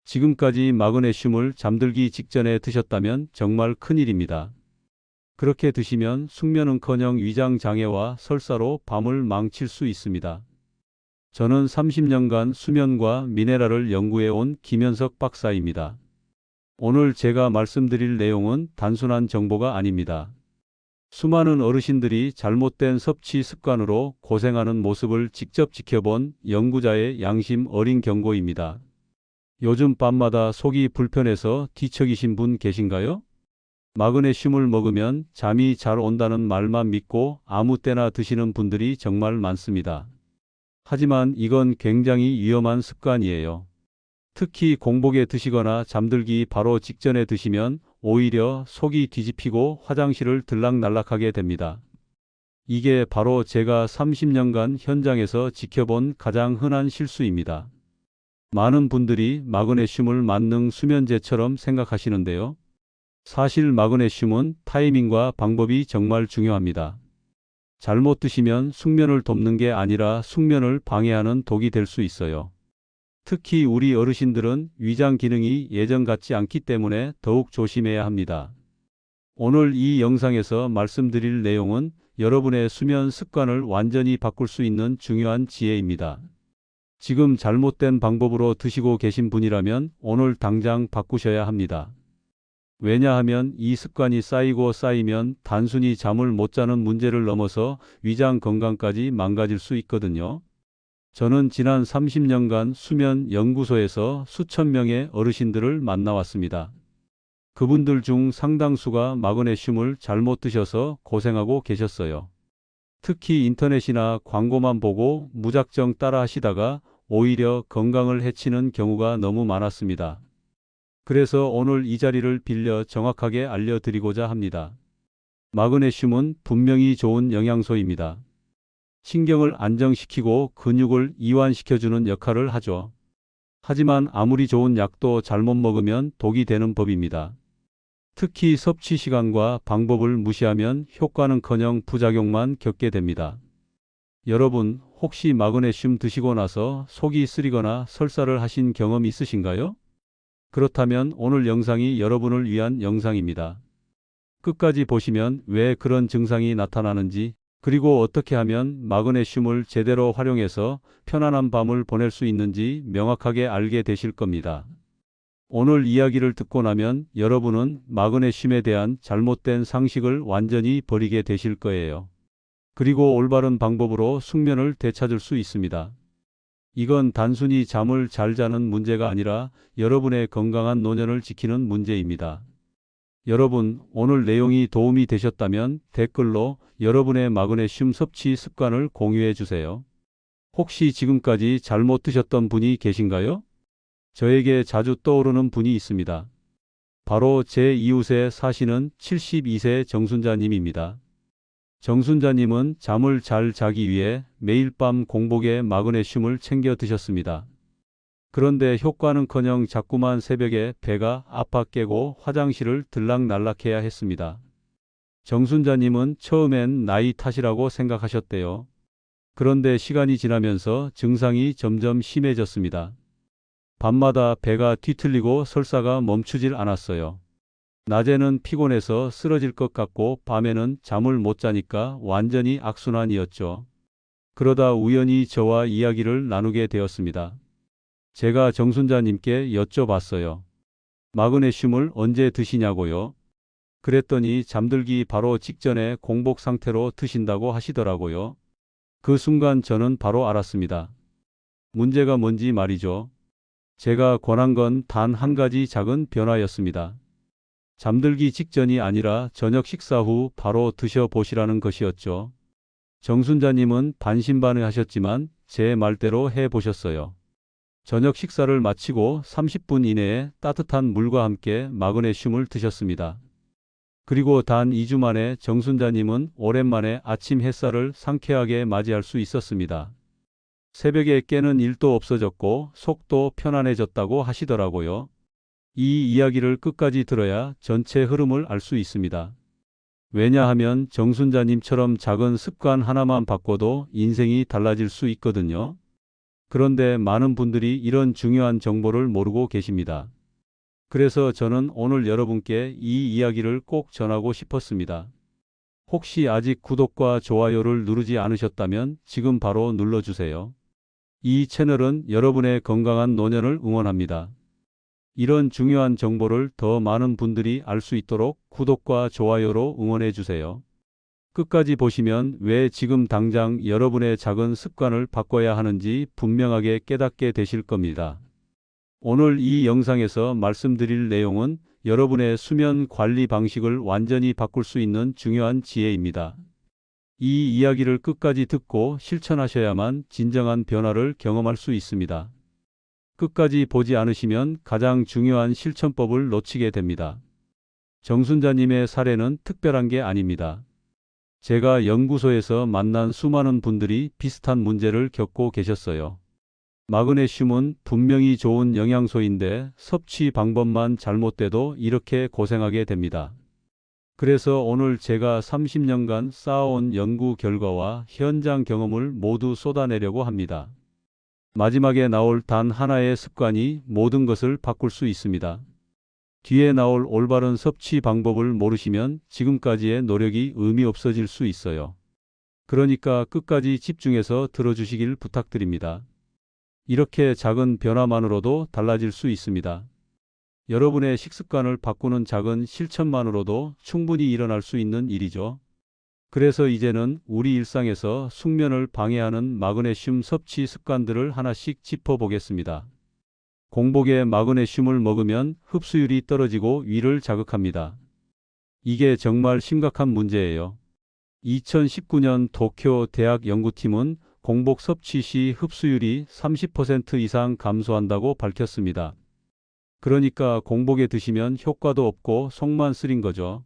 지금까지 마그네슘을 잠들기 직전에 드셨다면 정말 큰일입니다. 그렇게 드시면 숙면은커녕 위장 장애와 설사로 밤을 망칠 수 있습니다. 저는 30년간 수면과 미네랄을 연구해온 김현석 박사입니다. 오늘 제가 말씀드릴 내용은 단순한 정보가 아닙니다. 수많은 어르신들이 잘못된 섭취 습관으로 고생하는 모습을 직접 지켜본 연구자의 양심 어린 경고입니다. 요즘 밤마다 속이 불편해서 뒤척이신 분 계신가요? 마그네슘을 먹으면 잠이 잘 온다는 말만 믿고 아무 때나 드시는 분들이 정말 많습니다. 하지만 이건 굉장히 위험한 습관이에요. 특히 공복에 드시거나 잠들기 바로 직전에 드시면 오히려 속이 뒤집히고 화장실을 들락날락하게 됩니다. 이게 바로 제가 30년간 현장에서 지켜본 가장 흔한 실수입니다. 많은 분들이 마그네슘을 만능 수면제처럼 생각하시는데요. 사실 마그네슘은 타이밍과 방법이 정말 중요합니다. 잘못 드시면 숙면을 돕는 게 아니라 숙면을 방해하는 독이 될 수 있어요. 특히 우리 어르신들은 위장 기능이 예전 같지 않기 때문에 더욱 조심해야 합니다. 오늘 이 영상에서 말씀드릴 내용은 여러분의 수면 습관을 완전히 바꿀 수 있는 중요한 지혜입니다. 지금 잘못된 방법으로 드시고 계신 분이라면 오늘 당장 바꾸셔야 합니다. 왜냐하면 이 습관이 쌓이고 쌓이면 단순히 잠을 못 자는 문제를 넘어서 위장 건강까지 망가질 수 있거든요. 저는 지난 30년간 수면 연구소에서 수천 명의 어르신들을 만나왔습니다. 그분들 중 상당수가 마그네슘을 잘못 드셔서 고생하고 계셨어요. 특히 인터넷이나 광고만 보고 무작정 따라 하시다가 오히려 건강을 해치는 경우가 너무 많았습니다. 그래서 오늘 이 자리를 빌려 정확하게 알려드리고자 합니다. 마그네슘은 분명히 좋은 영양소입니다. 신경을 안정시키고 근육을 이완시켜주는 역할을 하죠. 하지만 아무리 좋은 약도 잘못 먹으면 독이 되는 법입니다. 특히 섭취 시간과 방법을 무시하면 효과는커녕 부작용만 겪게 됩니다. 여러분, 혹시 마그네슘 드시고 나서 속이 쓰리거나 설사를 하신 경험 있으신가요? 그렇다면 오늘 영상이 여러분을 위한 영상입니다. 끝까지 보시면 왜 그런 증상이 나타나는지, 그리고 어떻게 하면 마그네슘을 제대로 활용해서 편안한 밤을 보낼 수 있는지 명확하게 알게 되실 겁니다. 오늘 이야기를 듣고 나면 여러분은 마그네슘에 대한 잘못된 상식을 완전히 버리게 되실 거예요. 그리고 올바른 방법으로 숙면을 되찾을 수 있습니다. 이건 단순히 잠을 잘 자는 문제가 아니라 여러분의 건강한 노년을 지키는 문제입니다. 여러분, 오늘 내용이 도움이 되셨다면 댓글로 여러분의 마그네슘 섭취 습관을 공유해 주세요. 혹시 지금까지 잘못 드셨던 분이 계신가요? 저에게 자주 떠오르는 분이 있습니다. 바로 제 이웃에 사시는 72세 정순자님입니다. 정순자님은 잠을 잘 자기 위해 매일 밤 공복에 마그네슘을 챙겨 드셨습니다. 그런데 효과는커녕 자꾸만 새벽에 배가 아파 깨고 화장실을 들락날락해야 했습니다. 정순자님은 처음엔 나이 탓이라고 생각하셨대요. 그런데 시간이 지나면서 증상이 점점 심해졌습니다. 밤마다 배가 뒤틀리고 설사가 멈추질 않았어요. 낮에는 피곤해서 쓰러질 것 같고 밤에는 잠을 못 자니까 완전히 악순환이었죠. 그러다 우연히 저와 이야기를 나누게 되었습니다. 제가 정순자님께 여쭤봤어요. 마그네슘을 언제 드시냐고요? 그랬더니 잠들기 바로 직전에 공복 상태로 드신다고 하시더라고요. 그 순간 저는 바로 알았습니다. 문제가 뭔지 말이죠. 제가 권한 건 단 한 가지 작은 변화였습니다. 잠들기 직전이 아니라 저녁 식사 후 바로 드셔보시라는 것이었죠. 정순자님은 반신반의하셨지만 제 말대로 해보셨어요. 저녁 식사를 마치고 30분 이내에 따뜻한 물과 함께 마그네슘을 드셨습니다. 그리고 단 2주 만에 정순자님은 오랜만에 아침 햇살을 상쾌하게 맞이할 수 있었습니다. 새벽에 깨는 일도 없어졌고 속도 편안해졌다고 하시더라고요. 이 이야기를 끝까지 들어야 전체 흐름을 알 수 있습니다. 왜냐하면 정순자님처럼 작은 습관 하나만 바꿔도 인생이 달라질 수 있거든요. 그런데 많은 분들이 이런 중요한 정보를 모르고 계십니다. 그래서 저는 오늘 여러분께 이 이야기를 꼭 전하고 싶었습니다. 혹시 아직 구독과 좋아요를 누르지 않으셨다면 지금 바로 눌러주세요. 이 채널은 여러분의 건강한 노년을 응원합니다. 이런 중요한 정보를 더 많은 분들이 알 수 있도록 구독과 좋아요로 응원해 주세요. 끝까지 보시면 왜 지금 당장 여러분의 작은 습관을 바꿔야 하는지 분명하게 깨닫게 되실 겁니다. 오늘 이 영상에서 말씀드릴 내용은 여러분의 수면 관리 방식을 완전히 바꿀 수 있는 중요한 지혜입니다. 이 이야기를 끝까지 듣고 실천하셔야만 진정한 변화를 경험할 수 있습니다. 끝까지 보지 않으시면 가장 중요한 실천법을 놓치게 됩니다. 정순자님의 사례는 특별한 게 아닙니다. 제가 연구소에서 만난 수많은 분들이 비슷한 문제를 겪고 계셨어요. 마그네슘은 분명히 좋은 영양소인데 섭취 방법만 잘못돼도 이렇게 고생하게 됩니다. 그래서 오늘 제가 30년간 쌓아온 연구 결과와 현장 경험을 모두 쏟아내려고 합니다. 마지막에 나올 단 하나의 습관이 모든 것을 바꿀 수 있습니다. 뒤에 나올 올바른 섭취 방법을 모르시면 지금까지의 노력이 의미 없어질 수 있어요. 그러니까 끝까지 집중해서 들어주시길 부탁드립니다. 이렇게 작은 변화만으로도 달라질 수 있습니다. 여러분의 식습관을 바꾸는 작은 실천만으로도 충분히 일어날 수 있는 일이죠. 그래서 이제는 우리 일상에서 숙면을 방해하는 마그네슘 섭취 습관들을 하나씩 짚어보겠습니다. 공복에 마그네슘을 먹으면 흡수율이 떨어지고 위를 자극합니다. 이게 정말 심각한 문제예요. 2019년 도쿄 대학 연구팀은 공복 섭취 시 흡수율이 30% 이상 감소한다고 밝혔습니다. 그러니까 공복에 드시면 효과도 없고 속만 쓰린 거죠.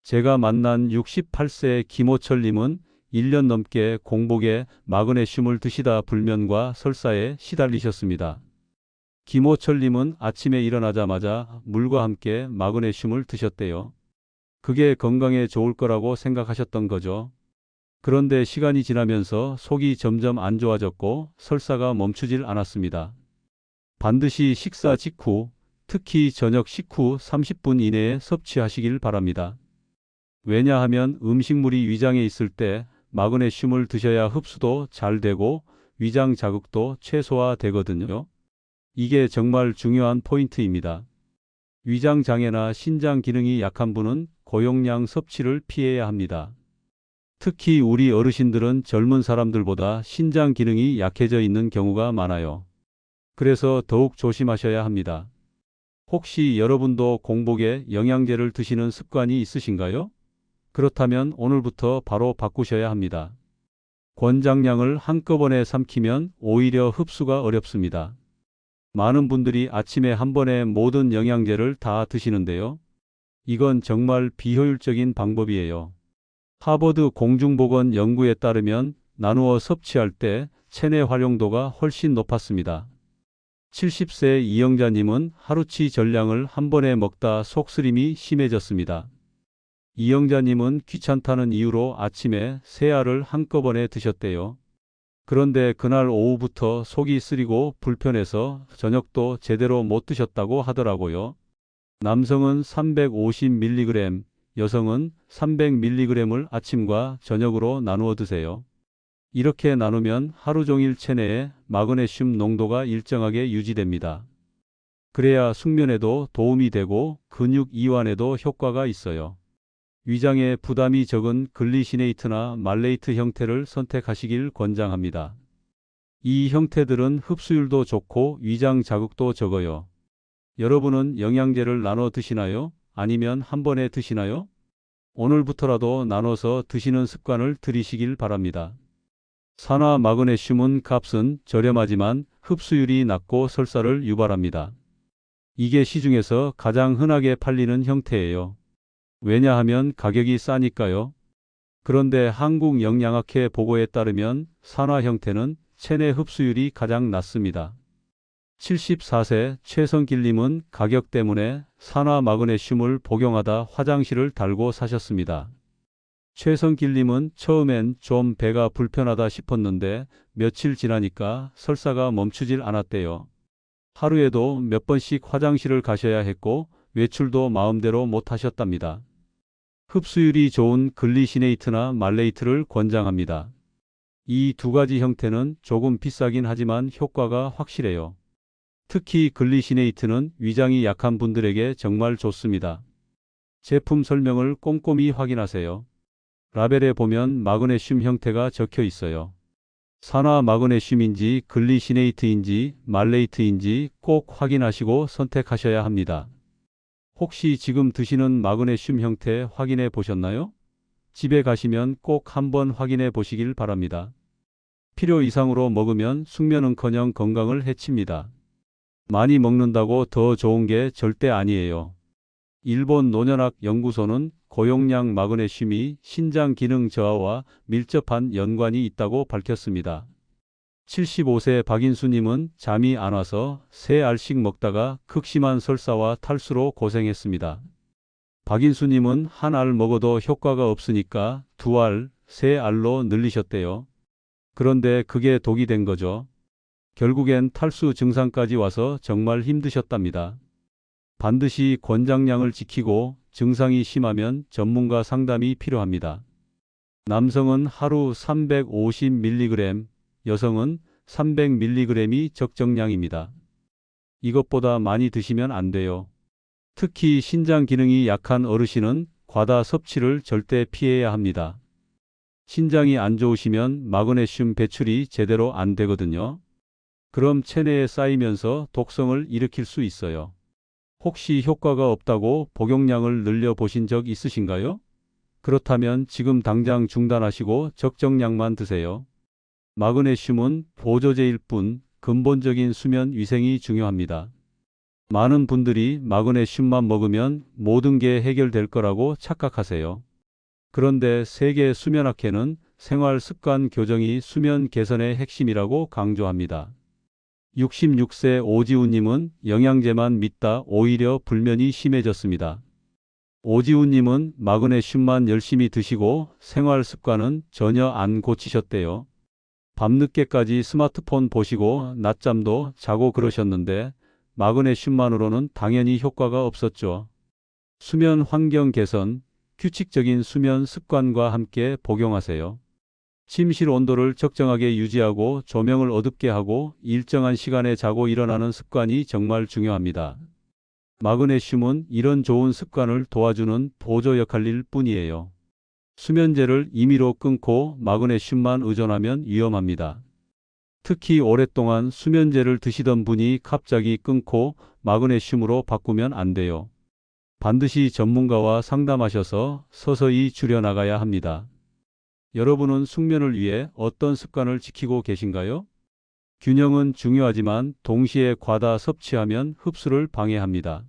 제가 만난 68세 김호철님은 1년 넘게 공복에 마그네슘을 드시다 불면과 설사에 시달리셨습니다. 김호철님은 아침에 일어나자마자 물과 함께 마그네슘을 드셨대요. 그게 건강에 좋을 거라고 생각하셨던 거죠. 그런데 시간이 지나면서 속이 점점 안 좋아졌고 설사가 멈추질 않았습니다. 반드시 식사 직후, 특히 저녁 식후 30분 이내에 섭취하시길 바랍니다. 왜냐하면 음식물이 위장에 있을 때 마그네슘을 드셔야 흡수도 잘 되고 위장 자극도 최소화되거든요. 이게 정말 중요한 포인트입니다. 위장 장애나 신장 기능이 약한 분은 고용량 섭취를 피해야 합니다. 특히 우리 어르신들은 젊은 사람들보다 신장 기능이 약해져 있는 경우가 많아요. 그래서 더욱 조심하셔야 합니다. 혹시 여러분도 공복에 영양제를 드시는 습관이 있으신가요? 그렇다면 오늘부터 바로 바꾸셔야 합니다. 권장량을 한꺼번에 삼키면 오히려 흡수가 어렵습니다. 많은 분들이 아침에 한 번에 모든 영양제를 다 드시는데요. 이건 정말 비효율적인 방법이에요. 하버드 공중보건 연구에 따르면 나누어 섭취할 때 체내 활용도가 훨씬 높았습니다. 70세 이영자님은 하루치 전량을 한 번에 먹다 속쓰림이 심해졌습니다. 이영자님은 귀찮다는 이유로 아침에 세 알을 한꺼번에 드셨대요. 그런데 그날 오후부터 속이 쓰리고 불편해서 저녁도 제대로 못 드셨다고 하더라고요. 남성은 350mg, 여성은 300mg을 아침과 저녁으로 나누어 드세요. 이렇게 나누면 하루 종일 체내에 마그네슘 농도가 일정하게 유지됩니다. 그래야 숙면에도 도움이 되고 근육 이완에도 효과가 있어요. 위장에 부담이 적은 글리시네이트나 말레이트 형태를 선택하시길 권장합니다. 이 형태들은 흡수율도 좋고 위장 자극도 적어요. 여러분은 영양제를 나눠 드시나요? 아니면 한 번에 드시나요? 오늘부터라도 나눠서 드시는 습관을 들이시길 바랍니다. 산화 마그네슘은 값은 저렴하지만 흡수율이 낮고 설사를 유발합니다. 이게 시중에서 가장 흔하게 팔리는 형태예요. 왜냐하면 가격이 싸니까요. 그런데 한국영양학회 보고에 따르면 산화 형태는 체내 흡수율이 가장 낮습니다. 74세 최성길님은 가격 때문에 산화 마그네슘을 복용하다 화장실을 달고 사셨습니다. 최성길님은 처음엔 좀 배가 불편하다 싶었는데 며칠 지나니까 설사가 멈추질 않았대요. 하루에도 몇 번씩 화장실을 가셔야 했고 외출도 마음대로 못 하셨답니다. 흡수율이 좋은 글리시네이트나 말레이트를 권장합니다. 이 두 가지 형태는 조금 비싸긴 하지만 효과가 확실해요. 특히 글리시네이트는 위장이 약한 분들에게 정말 좋습니다. 제품 설명을 꼼꼼히 확인하세요. 라벨에 보면 마그네슘 형태가 적혀 있어요. 산화 마그네슘인지 글리시네이트인지 말레이트인지 꼭 확인하시고 선택하셔야 합니다. 혹시 지금 드시는 마그네슘 형태 확인해 보셨나요? 집에 가시면 꼭 한번 확인해 보시길 바랍니다. 필요 이상으로 먹으면 숙면은커녕 건강을 해칩니다. 많이 먹는다고 더 좋은 게 절대 아니에요. 일본 노년학 연구소는 고용량 마그네슘이 신장 기능 저하와 밀접한 연관이 있다고 밝혔습니다. 75세 박인수님은 잠이 안 와서 3알씩 먹다가 극심한 설사와 탈수로 고생했습니다. 박인수님은 1알 먹어도 효과가 없으니까 2알, 3알로 늘리셨대요. 그런데 그게 독이 된 거죠. 결국엔 탈수 증상까지 와서 정말 힘드셨답니다. 반드시 권장량을 지키고 증상이 심하면 전문가 상담이 필요합니다. 남성은 하루 350mg, 여성은 300mg이 적정량입니다. 이것보다 많이 드시면 안 돼요. 특히 신장 기능이 약한 어르신은 과다 섭취를 절대 피해야 합니다. 신장이 안 좋으시면 마그네슘 배출이 제대로 안 되거든요. 그럼 체내에 쌓이면서 독성을 일으킬 수 있어요. 혹시 효과가 없다고 복용량을 늘려 보신 적 있으신가요? 그렇다면 지금 당장 중단하시고 적정량만 드세요. 마그네슘은 보조제일 뿐 근본적인 수면 위생이 중요합니다. 많은 분들이 마그네슘만 먹으면 모든 게 해결될 거라고 착각하세요. 그런데 세계 수면학회는 생활 습관 교정이 수면 개선의 핵심이라고 강조합니다. 66세 오지우님은 영양제만 믿다 오히려 불면이 심해졌습니다. 오지우님은 마그네슘만 열심히 드시고 생활 습관은 전혀 안 고치셨대요. 밤늦게까지 스마트폰 보시고 낮잠도 자고 그러셨는데 마그네슘만으로는 당연히 효과가 없었죠. 수면 환경 개선, 규칙적인 수면 습관과 함께 복용하세요. 침실 온도를 적정하게 유지하고 조명을 어둡게 하고 일정한 시간에 자고 일어나는 습관이 정말 중요합니다. 마그네슘은 이런 좋은 습관을 도와주는 보조 역할일 뿐이에요. 수면제를 임의로 끊고 마그네슘만 의존하면 위험합니다. 특히 오랫동안 수면제를 드시던 분이 갑자기 끊고 마그네슘으로 바꾸면 안 돼요. 반드시 전문가와 상담하셔서 서서히 줄여나가야 합니다. 여러분은 숙면을 위해 어떤 습관을 지키고 계신가요? 균형은 중요하지만 동시에 과다 섭취하면 흡수를 방해합니다.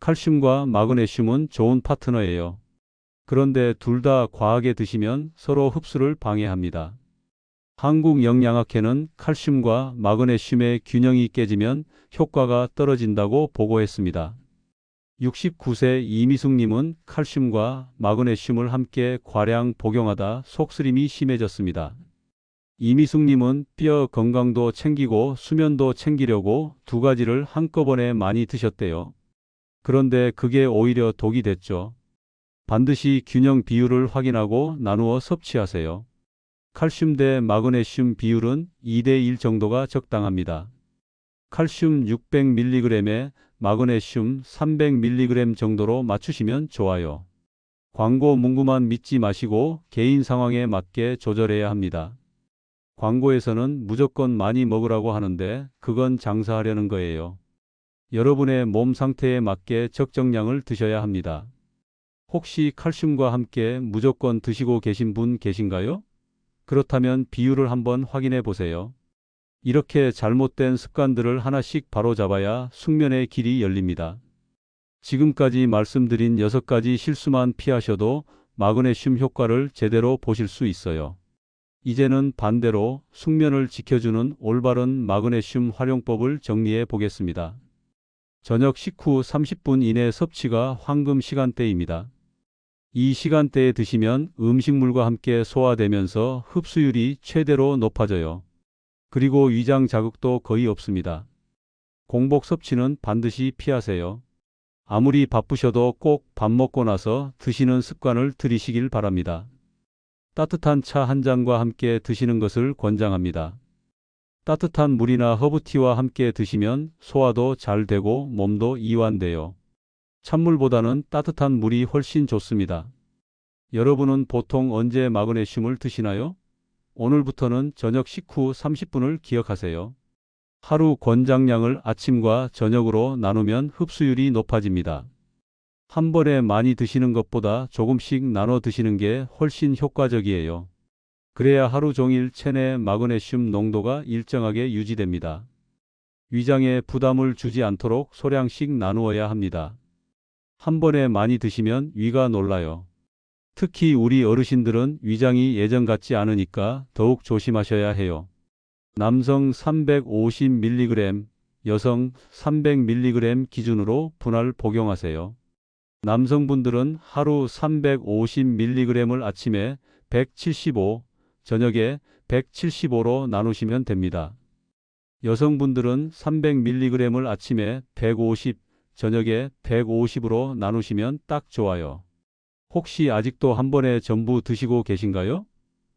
칼슘과 마그네슘은 좋은 파트너예요. 그런데 둘 다 과하게 드시면 서로 흡수를 방해합니다. 한국영양학회는 칼슘과 마그네슘의 균형이 깨지면 효과가 떨어진다고 보고했습니다. 69세 이미숙님은 칼슘과 마그네슘을 함께 과량 복용하다 속쓰림이 심해졌습니다. 이미숙님은 뼈 건강도 챙기고 수면도 챙기려고 두 가지를 한꺼번에 많이 드셨대요. 그런데 그게 오히려 독이 됐죠. 반드시 균형 비율을 확인하고 나누어 섭취하세요. 칼슘 대 마그네슘 비율은 2대1 정도가 적당합니다. 칼슘 600mg에 마그네슘 300mg 정도로 맞추시면 좋아요. 광고 문구만 믿지 마시고 개인 상황에 맞게 조절해야 합니다. 광고에서는 무조건 많이 먹으라고 하는데 그건 장사하려는 거예요. 여러분의 몸 상태에 맞게 적정량을 드셔야 합니다. 혹시 칼슘과 함께 무조건 드시고 계신 분 계신가요? 그렇다면 비율을 한번 확인해 보세요. 이렇게 잘못된 습관들을 하나씩 바로잡아야 숙면의 길이 열립니다. 지금까지 말씀드린 6가지 실수만 피하셔도 마그네슘 효과를 제대로 보실 수 있어요. 이제는 반대로 숙면을 지켜주는 올바른 마그네슘 활용법을 정리해 보겠습니다. 저녁 식후 30분 이내 섭취가 황금 시간대입니다. 이 시간대에 드시면 음식물과 함께 소화되면서 흡수율이 최대로 높아져요. 그리고 위장 자극도 거의 없습니다. 공복 섭취는 반드시 피하세요. 아무리 바쁘셔도 꼭 밥 먹고 나서 드시는 습관을 들이시길 바랍니다. 따뜻한 차 한 잔과 함께 드시는 것을 권장합니다. 따뜻한 물이나 허브티와 함께 드시면 소화도 잘 되고 몸도 이완돼요. 찬물보다는 따뜻한 물이 훨씬 좋습니다. 여러분은 보통 언제 마그네슘을 드시나요? 오늘부터는 저녁 식후 30분을 기억하세요. 하루 권장량을 아침과 저녁으로 나누면 흡수율이 높아집니다. 한 번에 많이 드시는 것보다 조금씩 나눠 드시는 게 훨씬 효과적이에요. 그래야 하루 종일 체내 마그네슘 농도가 일정하게 유지됩니다. 위장에 부담을 주지 않도록 소량씩 나누어야 합니다. 한 번에 많이 드시면 위가 놀라요. 특히 우리 어르신들은 위장이 예전 같지 않으니까 더욱 조심하셔야 해요. 남성 350mg, 여성 300mg 기준으로 분할 복용하세요. 남성분들은 하루 350mg을 아침에 175, 저녁에 175로 나누시면 됩니다. 여성분들은 300mg을 아침에 150, 저녁에 150으로 나누시면 딱 좋아요. 혹시 아직도 한 번에 전부 드시고 계신가요?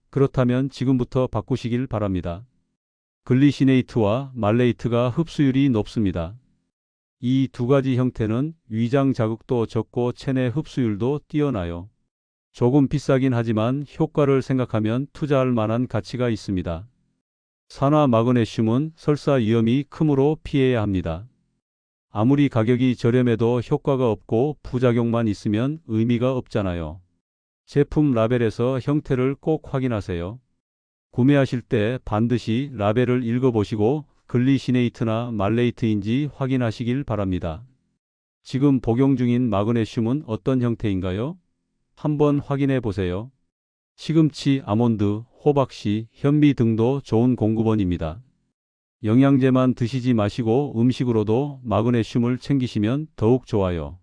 그렇다면 지금부터 바꾸시길 바랍니다. 글리시네이트와 말레이트가 흡수율이 높습니다. 이 두 가지 형태는 위장 자극도 적고 체내 흡수율도 뛰어나요. 조금 비싸긴 하지만 효과를 생각하면 투자할 만한 가치가 있습니다. 산화 마그네슘은 설사 위험이 크므로 피해야 합니다. 아무리 가격이 저렴해도 효과가 없고 부작용만 있으면 의미가 없잖아요. 제품 라벨에서 형태를 꼭 확인하세요. 구매하실 때 반드시 라벨을 읽어보시고 글리시네이트나 말레이트인지 확인하시길 바랍니다. 지금 복용 중인 마그네슘은 어떤 형태인가요? 한번 확인해 보세요. 시금치, 아몬드, 호박씨, 현미 등도 좋은 공급원입니다. 영양제만 드시지 마시고 음식으로도 마그네슘을 챙기시면 더욱 좋아요.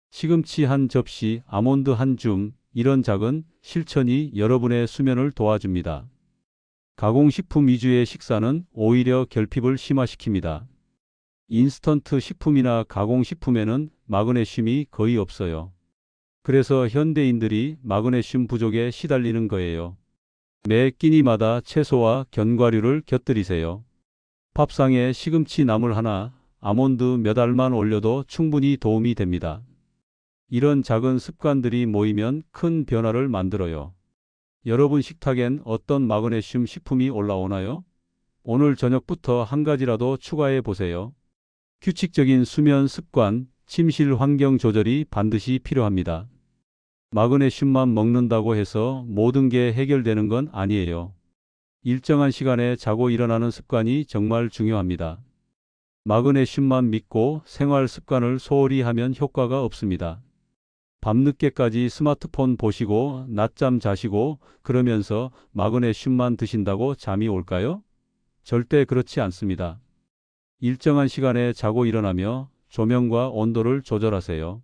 시금치 한 접시, 아몬드 한 줌, 이런 작은 실천이 여러분의 수면을 도와줍니다. 가공식품 위주의 식사는 오히려 결핍을 심화시킵니다. 인스턴트 식품이나 가공식품에는 마그네슘이 거의 없어요. 그래서 현대인들이 마그네슘 부족에 시달리는 거예요. 매 끼니마다 채소와 견과류를 곁들이세요. 밥상에 시금치 나물 하나, 아몬드 몇 알만 올려도 충분히 도움이 됩니다. 이런 작은 습관들이 모이면 큰 변화를 만들어요. 여러분 식탁엔 어떤 마그네슘 식품이 올라오나요? 오늘 저녁부터 한 가지라도 추가해 보세요. 규칙적인 수면 습관, 침실 환경 조절이 반드시 필요합니다. 마그네슘만 먹는다고 해서 모든 게 해결되는 건 아니에요. 일정한 시간에 자고 일어나는 습관이 정말 중요합니다. 마그네슘만 믿고 생활 습관을 소홀히 하면 효과가 없습니다. 밤늦게까지 스마트폰 보시고 낮잠 자시고 그러면서 마그네슘만 드신다고 잠이 올까요? 절대 그렇지 않습니다. 일정한 시간에 자고 일어나며 조명과 온도를 조절하세요.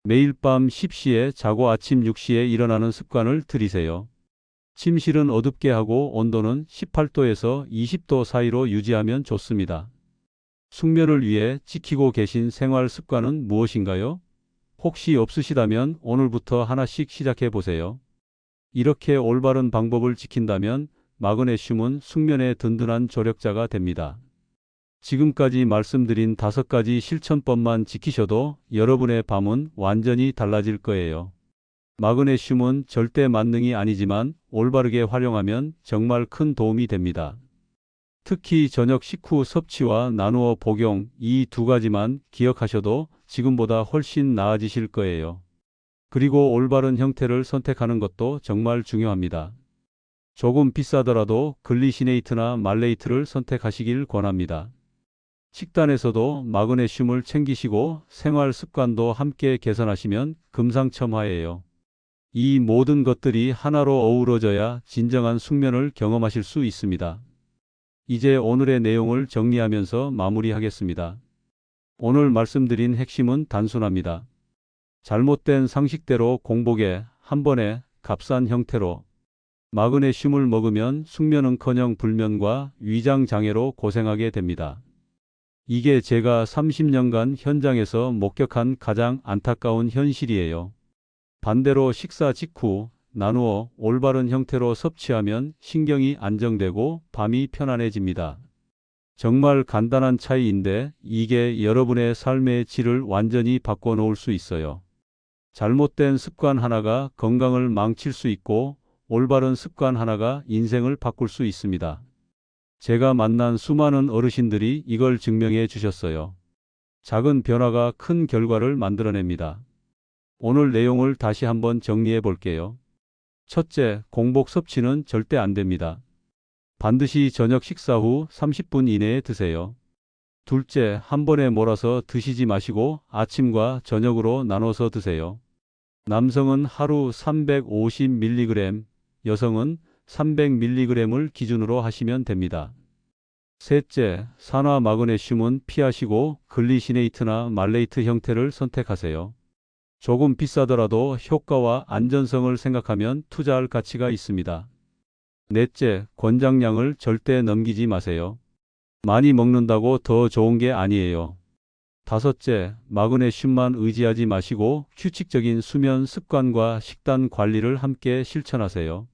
매일 밤 10시에 자고 아침 6시에 일어나는 습관을 들이세요. 침실은 어둡게 하고 온도는 18도에서 20도 사이로 유지하면 좋습니다. 숙면을 위해 지키고 계신 생활 습관은 무엇인가요? 혹시 없으시다면 오늘부터 하나씩 시작해 보세요. 이렇게 올바른 방법을 지킨다면 마그네슘은 숙면의 든든한 조력자가 됩니다. 지금까지 말씀드린 5가지 실천법만 지키셔도 여러분의 밤은 완전히 달라질 거예요. 마그네슘은 절대 만능이 아니지만 올바르게 활용하면 정말 큰 도움이 됩니다. 특히 저녁 식후 섭취와 나누어 복용, 이 두 가지만 기억하셔도 지금보다 훨씬 나아지실 거예요. 그리고 올바른 형태를 선택하는 것도 정말 중요합니다. 조금 비싸더라도 글리시네이트나 말레이트를 선택하시길 권합니다. 식단에서도 마그네슘을 챙기시고 생활 습관도 함께 개선하시면 금상첨화예요. 이 모든 것들이 하나로 어우러져야 진정한 숙면을 경험하실 수 있습니다. 이제 오늘의 내용을 정리하면서 마무리하겠습니다. 오늘 말씀드린 핵심은 단순합니다. 잘못된 상식대로 공복에 한 번에 값싼 형태로 마그네슘을 먹으면 숙면은커녕 불면과 위장 장애로 고생하게 됩니다. 이게 제가 30년간 현장에서 목격한 가장 안타까운 현실이에요. 반대로 식사 직후 나누어 올바른 형태로 섭취하면 신경이 안정되고 밤이 편안해집니다. 정말 간단한 차이인데 이게 여러분의 삶의 질을 완전히 바꿔놓을 수 있어요. 잘못된 습관 하나가 건강을 망칠 수 있고 올바른 습관 하나가 인생을 바꿀 수 있습니다. 제가 만난 수많은 어르신들이 이걸 증명해 주셨어요. 작은 변화가 큰 결과를 만들어냅니다. 오늘 내용을 다시 한번 정리해 볼게요. 첫째, 공복 섭취는 절대 안 됩니다. 반드시 저녁 식사 후 30분 이내에 드세요. 둘째, 한 번에 몰아서 드시지 마시고 아침과 저녁으로 나눠서 드세요. 남성은 하루 350mg, 여성은 300mg을 기준으로 하시면 됩니다. 셋째, 산화 마그네슘은 피하시고 글리시네이트나 말레이트 형태를 선택하세요. 조금 비싸더라도 효과와 안전성을 생각하면 투자할 가치가 있습니다. 넷째, 권장량을 절대 넘기지 마세요. 많이 먹는다고 더 좋은 게 아니에요. 다섯째, 마그네슘만 의지하지 마시고 규칙적인 수면 습관과 식단 관리를 함께 실천하세요.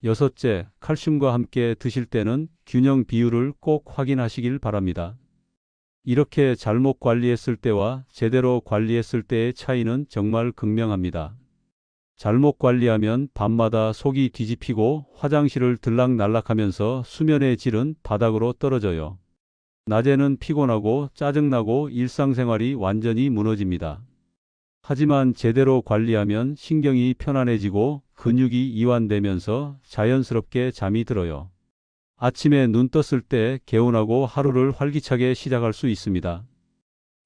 여섯째, 칼슘과 함께 드실 때는 균형 비율을 꼭 확인하시길 바랍니다. 이렇게 잘못 관리했을 때와 제대로 관리했을 때의 차이는 정말 극명합니다. 잘못 관리하면 밤마다 속이 뒤집히고 화장실을 들락날락하면서 수면의 질은 바닥으로 떨어져요. 낮에는 피곤하고 짜증나고 일상생활이 완전히 무너집니다. 하지만 제대로 관리하면 신경이 편안해지고 근육이 이완되면서 자연스럽게 잠이 들어요. 아침에 눈 떴을 때 개운하고 하루를 활기차게 시작할 수 있습니다.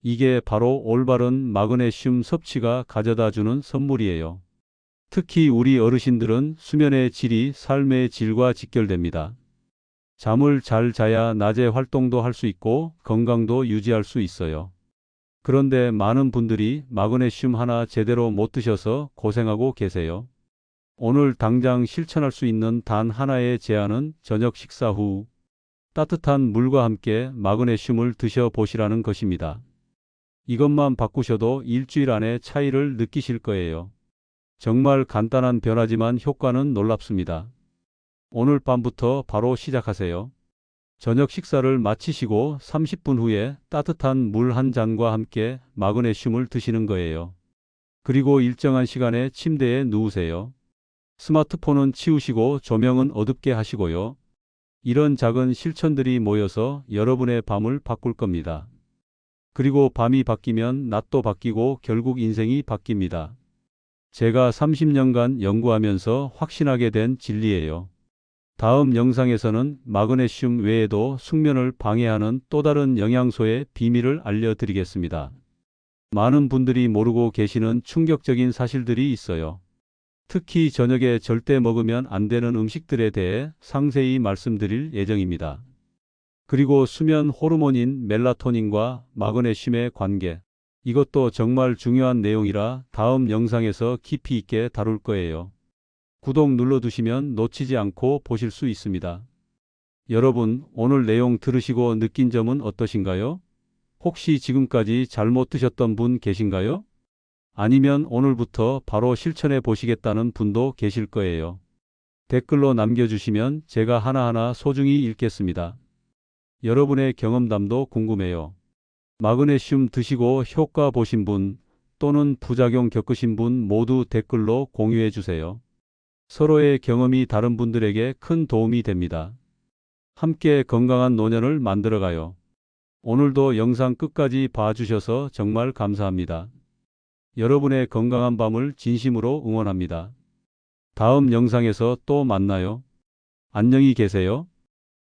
이게 바로 올바른 마그네슘 섭취가 가져다주는 선물이에요. 특히 우리 어르신들은 수면의 질이 삶의 질과 직결됩니다. 잠을 잘 자야 낮에 활동도 할 수 있고 건강도 유지할 수 있어요. 그런데 많은 분들이 마그네슘 하나 제대로 못 드셔서 고생하고 계세요. 오늘 당장 실천할 수 있는 단 하나의 제안은 저녁 식사 후 따뜻한 물과 함께 마그네슘을 드셔보시라는 것입니다. 이것만 바꾸셔도 일주일 안에 차이를 느끼실 거예요. 정말 간단한 변화지만 효과는 놀랍습니다. 오늘 밤부터 바로 시작하세요. 저녁 식사를 마치시고 30분 후에 따뜻한 물 한 잔과 함께 마그네슘을 드시는 거예요. 그리고 일정한 시간에 침대에 누우세요. 스마트폰은 치우시고 조명은 어둡게 하시고요. 이런 작은 실천들이 모여서 여러분의 밤을 바꿀 겁니다. 그리고 밤이 바뀌면 낮도 바뀌고 결국 인생이 바뀝니다. 제가 30년간 연구하면서 확신하게 된 진리예요. 다음 영상에서는 마그네슘 외에도 숙면을 방해하는 또 다른 영양소의 비밀을 알려드리겠습니다. 많은 분들이 모르고 계시는 충격적인 사실들이 있어요. 특히 저녁에 절대 먹으면 안 되는 음식들에 대해 상세히 말씀드릴 예정입니다. 그리고 수면 호르몬인 멜라토닌과 마그네슘의 관계. 이것도 정말 중요한 내용이라 다음 영상에서 깊이 있게 다룰 거예요. 구독 눌러두시면 놓치지 않고 보실 수 있습니다. 여러분, 오늘 내용 들으시고 느낀 점은 어떠신가요? 혹시 지금까지 잘못 드셨던 분 계신가요? 아니면 오늘부터 바로 실천해 보시겠다는 분도 계실 거예요. 댓글로 남겨주시면 제가 하나하나 소중히 읽겠습니다. 여러분의 경험담도 궁금해요. 마그네슘 드시고 효과 보신 분 또는 부작용 겪으신 분 모두 댓글로 공유해 주세요. 서로의 경험이 다른 분들에게 큰 도움이 됩니다. 함께 건강한 노년을 만들어가요. 오늘도 영상 끝까지 봐주셔서 정말 감사합니다. 여러분의 건강한 밤을 진심으로 응원합니다. 다음 영상에서 또 만나요. 안녕히 계세요.